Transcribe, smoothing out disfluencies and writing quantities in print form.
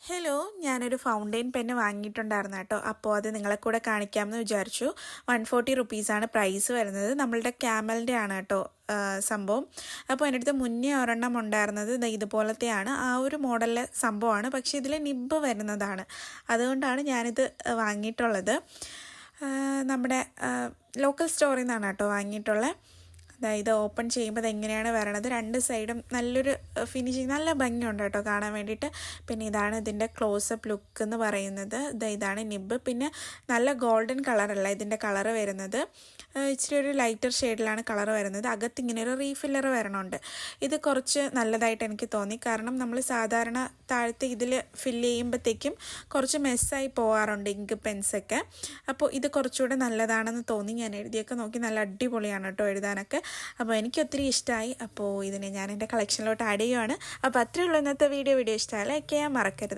Hello, ഞാനൊരു fountain pen വാങ്ങിയിട്ടുണ്ടായിരുന്നു കേട്ടോ. അപ്പോൾ അത് നിങ്ങളെ കൂടെ കാണിക്കാമെന്ന് വിചാരിച്ചു. 140 റുപ്പീസാണ് പ്രൈസ് വരുന്നത്. നമ്മളുടെ ക്യാമലിൻ്റെ ആണ് കേട്ടോ സംഭവം. അപ്പോൾ എൻ്റെ അടുത്ത് മുന്നേ ഒരെണ്ണം ഉണ്ടായിരുന്നത് ഇതുപോലത്തെയാണ്. ആ ഒരു മോഡലിലെ സംഭവമാണ്, പക്ഷേ ഇതിൽ നിബ്ബ് വരുന്നതാണ്. അതുകൊണ്ടാണ് ഞാനിത് വാങ്ങിയിട്ടുള്ളത്. നമ്മുടെ ലോക്കൽ സ്റ്റോറിൽ നിന്നാണ് കേട്ടോ വാങ്ങിയിട്ടുള്ളത്. അതായത് ഓപ്പൺ ചെയ്യുമ്പോൾ അതെങ്ങനെയാണ് വരണത്, രണ്ട് സൈഡും നല്ലൊരു ഫിനിഷിങ്, നല്ല ഭംഗിയുണ്ട് കേട്ടോ കാണാൻ വേണ്ടിയിട്ട്. പിന്നെ ഇതാണ് ഇതിൻ്റെ ക്ലോസപ്പ് ലുക്ക് എന്ന് പറയുന്നത്. ഇതാണ് നിബ്ബ്. പിന്നെ നല്ല ഗോൾഡൻ കളറല്ല ഇതിൻ്റെ കളറ് വരുന്നത്, ഇച്ചിരി ഒരു ലൈറ്റർ ഷെയ്ഡിലാണ് കളർ വരുന്നത്. അകത്ത് ഇങ്ങനെ ഒരു റീഫില്ലർ വരണുണ്ട്. ഇത് കുറച്ച് നല്ലതായിട്ട് എനിക്ക് തോന്നി, കാരണം നമ്മൾ സാധാരണ താഴത്തെ ഇതിൽ ഫില്ല് ചെയ്യുമ്പോഴത്തേക്കും കുറച്ച് മെസ്സായി പോകാറുണ്ട് ഇങ്ക് പെൻസൊക്കെ. അപ്പോൾ ഇത് കുറച്ചുകൂടെ നല്ലതാണെന്ന് തോന്നി. ഞാൻ എഴുതിയൊക്കെ നോക്കി, നല്ല അടിപൊളിയാണ് കേട്ടോ എഴുതാനൊക്കെ. അപ്പോൾ എനിക്ക് ഒത്തിരി ഇഷ്ടമായി. അപ്പോൾ ഇതിനെ ഞാൻ എൻ്റെ കളക്ഷനിലോട്ട് ആഡ് ചെയ്യുവാണ്. അപ്പോൾ അത്രയേ ഉള്ളൂ ഇന്നത്തെ വീഡിയോ. ഇഷ്ടമായി ലൈക്ക് ചെയ്യാൻ മറക്കരുത്.